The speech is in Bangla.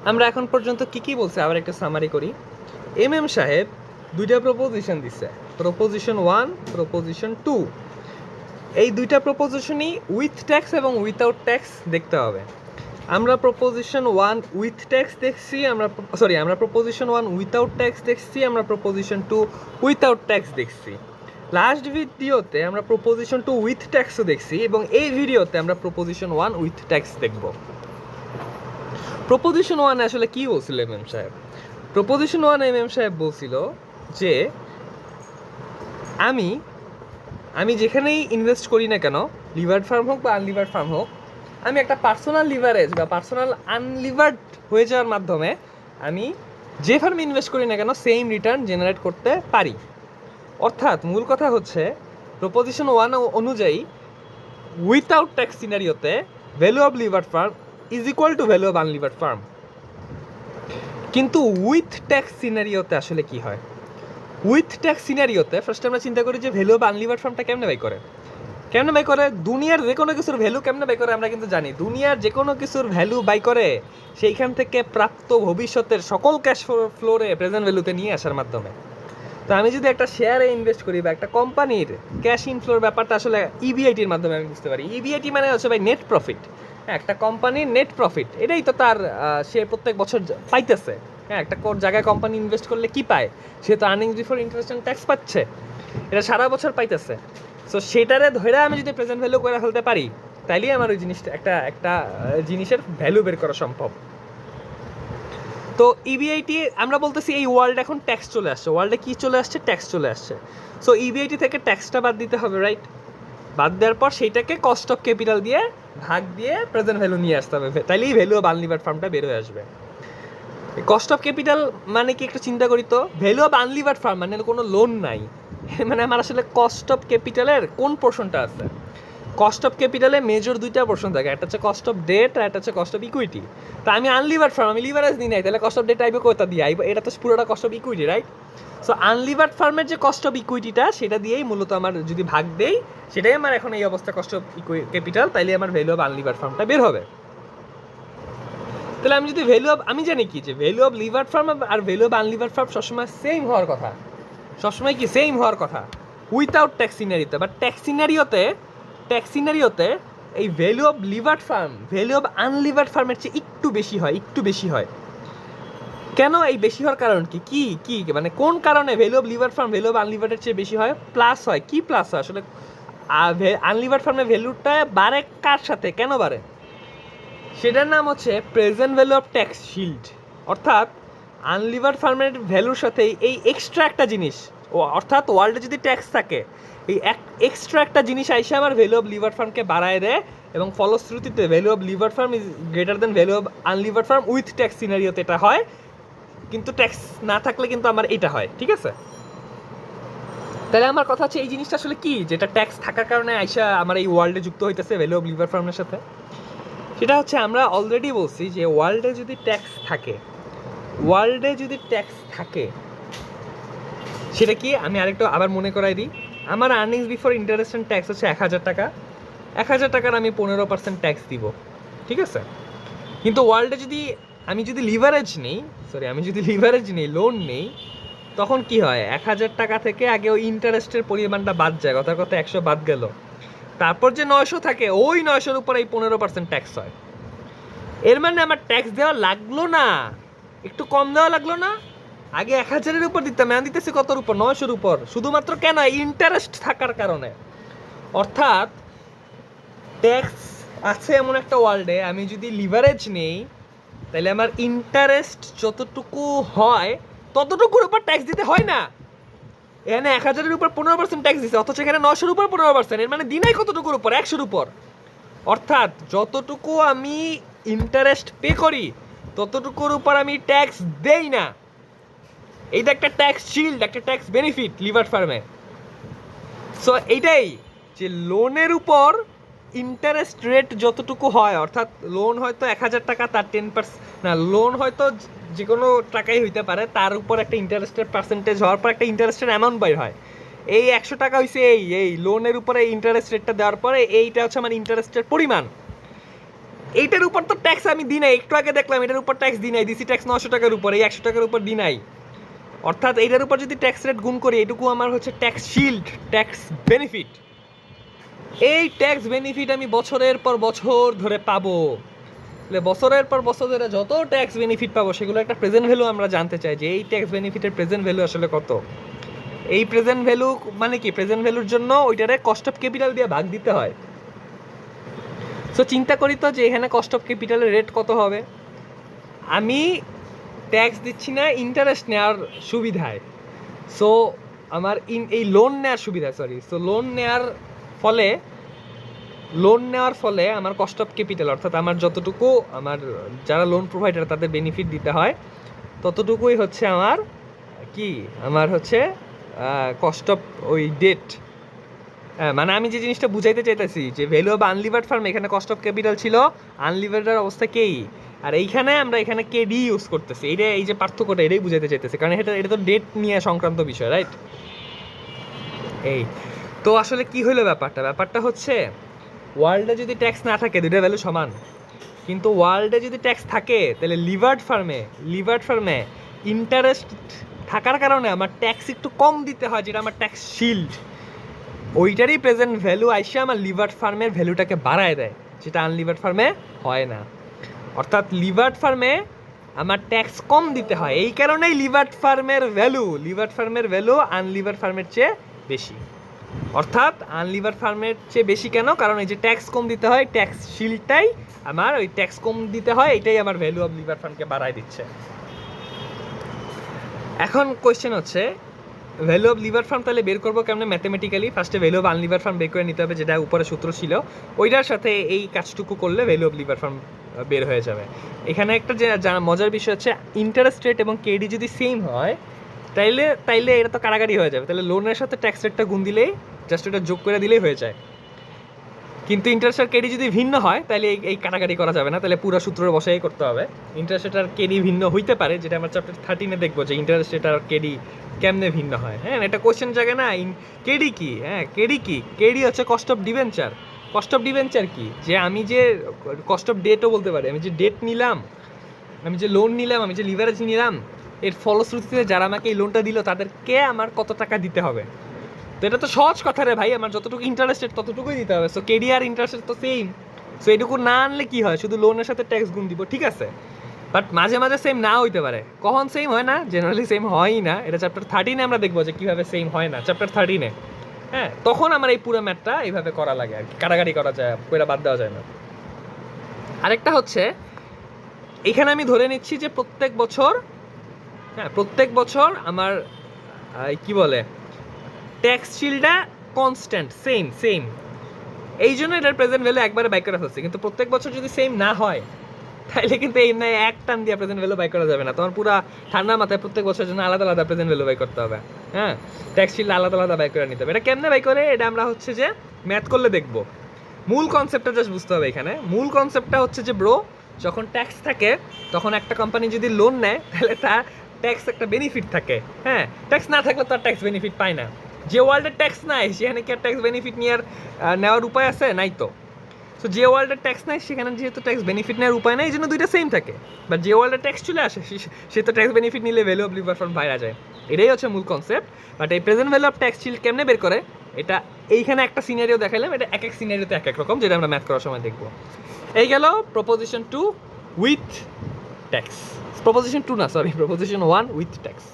আমরা এখন পর্যন্ত কি বলছে আবার একটা সামারি করি। এম সাহেব দুইটা প্রপোজিশন দিছে, প্রপোজিশন 1, প্রপোজিশন 2। এই দুইটা প্রপোজিশনই উইথ ট্যাক্স এবং উইথাউট ট্যাক্স দেখতে হবে। আমরা প্রপোজিশন 1 উইথ ট্যাক্স দেখছি, আমরা প্রপোজিশন 1 উইথাউট ট্যাক্স দেখছি, আমরা প্রপোজিশন 2 উইথাউট ট্যাক্স দেখছি। লাস্ট ভিডিওতে আমরা প্রপোজিশন 2 উইথ ট্যাক্সও দেখছি এবং এই ভিডিওতে আমরা প্রপোজিশন 1 উইথ ট্যাক্স দেখব। প্রপোজিশন 1 আসলে কি বলছিল সাহেব? প্রপোজিশন 1 সাহেব বলছিল যে আমি যেখানেই ইনভেস্ট করি না কেন, লিভার্ড ফার্ম হোক বা আনলিভার্ড ফার্ম হোক, আমি একটা পার্সোনাল লিভারেজ বা পার্সোনাল আনলিভার্ড হয়ে যাওয়ার মাধ্যমে আমি যে ফার্মে ইনভেস্ট করি না কেন সেম রিটার্ন জেনারেট করতে পারি। অর্থাৎ মূল কথা হচ্ছে প্রপোজিশন 1 অনুযায়ী উইথাউট ট্যাক্স সিনারিওতে value of levered firm is equal to value of unlevered firm. কিন্তু উইথ ট্যাক্স সিনারিওতে আসলে কি হয়? উইথ ট্যাক্স সিনারিওতে ফার্স্ট আমরা চিন্তা করি যে ভ্যালু অফ আনলিভার্ড ফার্মটা কেমনে বাই করে। দুনিয়ার যে কোনো কিছুর ভ্যালু কেমনে বাই করে আমরা কিন্তু জানি। দুনিয়ার যে কোনো কিছুর ভ্যালু বাই করে সেইখান থেকে প্রাপ্ত ভবিষ্যতের সকল ক্যাশ ফ্লোরে প্রেজেন্ট ভ্যালুতে নিয়ে আসার মাধ্যমে। তো আমি যদি একটা শেয়ারে ইনভেস্ট করি বা একটা কোম্পানির ক্যাশ ইনফ্লোর ব্যাপারটা আসলে ইবিআইটির মাধ্যমে আমি বুঝতে পারি। ইবিআইটি মানে হচ্ছে ভাই নেট প্রফিট। হ্যাঁ, একটা কোম্পানির নেট প্রফিট, এটাই তো তার সে প্রত্যেক বছর পাইতেছে। হ্যাঁ, একটা জায়গায় কোম্পানি ইনভেস্ট করলে কি পায়? সে তো earnings before interest and tax পাচ্ছে, এটা সারা বছর পাইতেছে। সো সেটারে ধরে আমি যদি প্রেজেন্ট ভ্যালু করে ফেলতে পারি, তাইলেই আমার ওই জিনিসটা একটা জিনিসের ভ্যালু বের করা সম্ভব। তো ইবিআইটি আমরা বলতেছি এই ওয়ার্ল্ডে এখন ট্যাক্স চলে আসছে। ওয়ার্ল্ডে কি চলে আসছে? ট্যাক্স চলে আসছে। সো ইবিআইটি থেকে ট্যাক্সটা বাদ দিতে হবে, রাইট? বাদ দেওয়ার পর সেইটাকে কস্ট অফ ক্যাপিটাল দিয়ে ভাগ দিয়ে প্রেজেন্ট ভ্যালু নিয়ে আসতে হবে, তাইলেই ভ্যালু অফ আনলিভার্ড ফার্মটা বের হয়ে আসবে। কস্ট অফ ক্যাপিটাল মানে কি একটু চিন্তা করি তো। ভ্যালু অফ আনলিভার্ড ফার্ম মানে কোনো লোন নাই, মানে আমার আসলে কস্ট অফ ক্যাপিটালের কোন পোর্শনটা আছে? কস্ট অফ ক্যাপিটালে মেজর দুইটা পোর্শন থাকে, একটা হচ্ছে কস্ট অফ ডেট আর একটা হচ্ছে কস্ট অফ ইকুইটি। তা আমি আনলিভার্ড ফার্ম, আমি লিভারেজ দিই নাই, তাহলে কস্ট অফ ডেট আইবে কোথা দিয়ে আইব? এটা তো পুরোটা cost of equity, right? So unlevered ফার্মের যে কস্ট অফ ইকুইটিটা সেটা দিয়েই মূলত আমার যদি ভাগ দেই, সেটাই আমার এখন এই অবস্থা কস্ট অফ ক্যাপিটাল, তাইলে আমার ভ্যালু অফ আনলিভার্ড ফার্মটা বের হবে। তাহলে আমি যদি আমি জানি কি যে ভ্যালু অফ লিভার্ড ফার্ম আর ভ্যালু অফ আনলিভার্ড ফার্ম সবসময় সেম হওয়ার কথা, সবসময় কি সেম হওয়ার কথা উইথাউট ট্যাক্স সিনারিওতে। বাট ট্যাক্স সিনারিওতে এই value of levered firm value of unlevered ফার্মের চেয়ে একটু বেশি হয়। কেন এই বেশি হওয়ার কারণ কি মানে কোন কারণে value of levered firm value of আনলিভার্ডের চেয়ে বেশি হয়? প্লাস হয়। কি প্লাস হয় আসলে? আনলিভার্ড ফার্মের ভ্যালুটা বাড়ে কার সাথে, কেন বাড়ে? সেটার নাম হচ্ছে present value of tax shield. অর্থাৎ আনলিভার্ড ফার্মের ভ্যালুর সাথে এই এক্সট্রা একটা জিনিস, অর্থাৎ ওয়ার্ল্ডে যদি ট্যাক্স থাকে, এই এক্সট্রা একটা জিনিস আইসে আমার ভ্যালু অফ লিভার ফার্মকে বাড়ায় দেয় এবং ফলশ্রুতিতে value of lever firm is greater than value of unlevered firm with tax সিনারিওতে এটা হয়, কিন্তু ট্যাক্স না থাকলে কিন্তু আমার এটা হয়। ঠিক আছে? তাহলে আমার কথা হচ্ছে এই জিনিসটা আসলে কি, যেটা ট্যাক্স থাকার কারণে আইসা আমার এই ওয়ার্ল্ডে যুক্ত হইতেছে ভ্যালু অফ লিভার ফার্মের সাথে। সেটা হচ্ছে আমরা অলরেডি বলছি যে ওয়ার্ল্ডে যদি ট্যাক্স থাকে সেটা কি, আমি আরেকটু আবার মনে করাই দিই। আমার earnings before interest and tax হচ্ছে 1,000 টাকা। 1,000 টাকার আমি 15% ট্যাক্স দিব, ঠিক আছে? কিন্তু ওয়ার্ল্ডে আমি যদি লিভারেজ নেই, লোন নেই, তখন কি হয়? 1,000 টাকা থেকে আগে ওই ইন্টারেস্টের পরিমাণটা বাদ যায়, কথা 100 বাদ গেল, তারপর যে 900 থাকে ওই 900-র উপর এই 15% ট্যাক্স হয়। এর মানে আমার ট্যাক্স দেওয়া লাগলো না, একটু কম দেওয়া লাগলো না। আগে 1,000-এর উপর দিতাম, এখন দিতেছি কতর উপর? 900-র উপর। শুধুমাত্র কেন? ইন্টারেস্ট থাকার কারণে। অর্থাৎ ট্যাক্স আছে এমন একটা ওয়ার্ল্ডে আমি যদি লিভারেজ নেই, তাহলে আমার ইন্টারেস্ট যতটুকু হয় ততটুকুর উপর ট্যাক্স দিতে হয় না। এখানে 1,000-এর উপর 15% ট্যাক্স দিচ্ছে, অথচ এখানে 900-র উপর 15%। এর মানে দিনাই কতটুকুর উপর? 100-র উপর। অর্থাৎ যতটুকু আমি ইন্টারেস্ট পে করি ততটুকুর উপর আমি ট্যাক্স দেই না। এইটা একটা ট্যাক্স শিল্ড, একটা ট্যাক্স বেনিফিট লিভার ফার্মে। সো এইটাই যে লোনের উপর ইন্টারেস্ট রেট যতটুকু হয়, অর্থাৎ লোন হয়তো 1,000 টাকা, তার 10% না, লোন হয়তো যে কোনো টাকাই হইতে পারে, তার উপর একটা ইন্টারেস্টের পার্সেন্টেজ হওয়ার পর একটা ইন্টারেস্টের অ্যামাউন্ট বের হয়। এই 100 টাকা হয়েছে এই লোনের উপরে ইন্টারেস্ট রেটটা দেওয়ার পরে এইটা হচ্ছে আমার ইন্টারেস্টের পরিমাণ। এইটার উপর তো ট্যাক্স আমি দিই নাই, একটু আগে দেখলাম এটার উপর ট্যাক্স দিই নাই, দিছি ট্যাক্স 900 টাকার উপর, এই 100 টাকার উপর দিই নাই। অর্থাৎ এইটার উপর যদি ট্যাক্স রেট গুণ করি, এটুকু আমার হচ্ছে ট্যাক্স শিল্ড, ট্যাক্স বেনিফিট। এই ট্যাক্স বেনিফিট আমি বছরের পর বছর ধরে পাবো। তাহলে বছরের পর বছর ধরে যত ট্যাক্স বেনিফিট পাবো সেগুলো একটা প্রেজেন্ট ভ্যালু আমরা জানতে চাই যে এই ট্যাক্স বেনিফিটের প্রেজেন্ট ভ্যালু আসলে কত। এই প্রেজেন্ট ভ্যালু মানে কি, প্রেজেন্ট ভ্যালুর জন্য ওইটারে কস্ট অফ ক্যাপিটাল দিয়ে ভাগ দিতে হয়। সো চিন্তা করি তো যে এখানে কস্ট অফ ক্যাপিটালের রেট কত হবে। আমি ট্যাক্স দিচ্ছি না ইন্টারেস্ট নেওয়ার সুবিধায়, সো আমার এই লোন নেওয়ার সুবিধা, সো লোন নেওয়ার ফলে আমার কস্ট অফ ক্যাপিটাল, অর্থাৎ আমার যতটুকু আমার যারা লোন প্রোভাইডার তাদের বেনিফিট দিতে হয় ততটুকুই হচ্ছে আমার হচ্ছে কস্ট অফ ওই ডেট। মানে আমি যে জিনিসটা বুঝাইতে চাইতেছি যে ভ্যালু অফ আনলিভার্ড ফার্ম, এখানে কস্ট অফ ক্যাপিটাল ছিল, আনলিভার্ডের অবস্থা কেই, আর এইখানে আমরা এখানে কেডি ইউজ করতেছি। এই যে পার্থক্যটা এটাই বুঝাইতে চাইতেছি, কারণ এটা তো ডেট নিয়ে সংক্রান্ত বিষয়, রাইট? এই তো আসলে কি হলো ব্যাপারটা হচ্ছে ওয়ার্ল্ডে যদি ট্যাক্স না থাকে দুইটা ভ্যালু সমান, কিন্তু ওয়ার্ল্ডে যদি ট্যাক্স থাকে তাহলে লিভার্ড ফার্মে ইন্টারেস্ট থাকার কারণে আমার ট্যাক্স একটু কম দিতে হয়, যেটা আমার ট্যাক্স শিল্ড, ওইটারই প্রেজেন্ট ভ্যালু আইসে আমার লিভার্ড ফার্মের ভ্যালুটাকে বাড়ায় দেয়, যেটা আনলিভার্ড ফার্মে হয় না। অর্থাৎ লিভার্ড ফার্মে আমার ট্যাক্স কম দিতে হয়, এই কারণেই লিভার্ড ফার্মের ভ্যালু আনলিভার্ড ফার্মের চেয়ে বেশি। অর্থাৎ আনলিভার্ড ফার্মের চেয়ে বেশি কেন? কারণ এই যে ট্যাক্স কম দিতে হয়, ট্যাক্স শিল্ডটাই আমার ওই ট্যাক্স কম দিতে হয়, এটাই আমার ভ্যালু অফ লিভার ফার্মকে বাড়ায় দিচ্ছে। এখন কোয়েশ্চেন হচ্ছে ভ্যালু অফ লিভার ফার্ম তাহলে বের করবো কেমন ম্যাথমেটিক্যালি? ফার্স্টে ভ্যালু অফ আনলিভার ফার্ম বের করে নিতে হবে, যেটা উপরে সূত্র ছিল, ওইটার সাথে এই কাজটুকু করলে ভ্যালু অফ লিভার ফার্ম বের হয়ে যাবে। এখানে একটা যে মজার বিষয় হচ্ছে ইন্টারেস্ট রেট এবং কেডি যদি সেম হয় তাইলে এটা তো কারাগারি হয়ে যাবে, তাহলে লোনের সাথে ট্যাক্স রেটটা গুণ দিলেই জাস্ট এটা যোগ করে দিলেই হয়ে যায়। কিন্তু ইন্টারেস্ট আর কেডি যদি ভিন্ন হয় তাহলে এই কাটাকাটি করা যাবে না, তাহলে পুরো সূত্র বসাই করতে হবে। ইন্টারেস্ট রেট আর কেডি ভিন্ন হইতে পারে, যেটা আমরা চ্যাপ্টার 13-এ দেখবো যে ইন্টারেস্ট রেট আর কেডি কেমনে ভিন্ন হয়। হ্যাঁ, এটা কোশ্চেন জায়গা না, কেডি কি? হ্যাঁ, কেডি হচ্ছে cost of debenture. Cost of debenture কি? যে আমি যে কস্ট অফ ডেটও বলতে পারি, আমি যে ডেট নিলাম, আমি যে লোন নিলাম, আমি যে লিভারেজ নিলাম, এর ফলশ্রুতিতে যারা আমাকে এই লোনটা দিল তাদেরকে আমার কত টাকা দিতে হবে। তো এটা তো সহজ কথা রে ভাই, আমার যতটুকু ইন্টারেস্টেড ততটুকুই দিতে হবে। সো কেডি আর ইন্টারেস্ট তো সেম, সো এটুকু না আনলে কি হয়, শুধু লোনের সাথে ট্যাক্স গুণ দিব, ঠিক আছে? বাট মাঝে মাঝে সেম না হইতে পারে। কখন সেম হয় না? জেনারেলি সেম হয়ই না। এটা চ্যাপ্টার 13-এ আমরা দেখবো যে কীভাবে সেম হয় না, চ্যাপ্টার 13-এ। হ্যাঁ, তখন আমার এই পুরো ম্যাথটা এইভাবে করা লাগে আর কি, কাটাকাটি করা যায়, পুরো বাদ দেওয়া যায় না। আরেকটা হচ্ছে এখানে আমি ধরে নিচ্ছি যে প্রত্যেক বছর আমার কি বলে ট্যাক্স শিল্ডটা কনস্ট্যান্ট সেম, এই জন্য এটার প্রেজেন্ট ভ্যালু একবারে বাই করা হচ্ছে। কিন্তু প্রত্যেক বছর যদি সেম না হয় তাহলে কিন্তু এই না এক টান দিয়ে প্রেজেন্ট ভ্যালু বাই করা যাবে না, তোমার পুরো ঠান্ডা মাথায় প্রত্যেক বছরের জন্য আলাদা আলাদা প্রেজেন্ট ভ্যালু বাই করতে হবে। হ্যাঁ, ট্যাক্স শিল্ড আলাদা আলাদা বাই করে নিতে হবে। এটা কেমনে বাই করে, এটা আমরা হচ্ছে যে ম্যাথ করলে দেখবো। মূল কনসেপ্টটা জাস্ট বুঝতে হবে এখানে। মূল কনসেপ্টটা হচ্ছে যে যখন ট্যাক্স থাকে তখন একটা কোম্পানি যদি লোন নেয় তাহলে তার ট্যাক্স একটা বেনিফিট থাকে। হ্যাঁ, ট্যাক্স না থাকলে তার ট্যাক্স বেনিফিট পায় না। যে ওয়ার্ল্ডের ট্যাক্স নাই সেখানে কি আর ট্যাক্স বেনিফিট নেওয়ার উপায় আছে? নাই তো। সো যে ওয়ার্ল্ডের ট্যাক্স নাই সেখানে যেহেতু ট্যাক্স বেনিফিট নেওয়ার উপায় নাই, এই জন্য দুইটা সেম থাকে। বাট যে ওয়ার্ল্ডের ট্যাক্স চলে আসে সে তো ট্যাক্স বেনিফিট নিলে ভ্যালু অফ লিভার ফার্ম বাইরে যায়। এটাই হচ্ছে মূল কনসেপ্ট। বাট এই present value of tax shield কেমনে বের করে, এটা এইখানে একটা সিনারিও দেখাইলাম, এটা এক সিনারিওতে এক রকম, যেটা আমরা ম্যাথ করার সময় দেখবো। এই গেল প্রপোজিশন 2 উইথ ট্যাক্স, প্রপোজিশন 2 না, সরি, প্রপোজিশন 1 উইথ ট্যাক্স।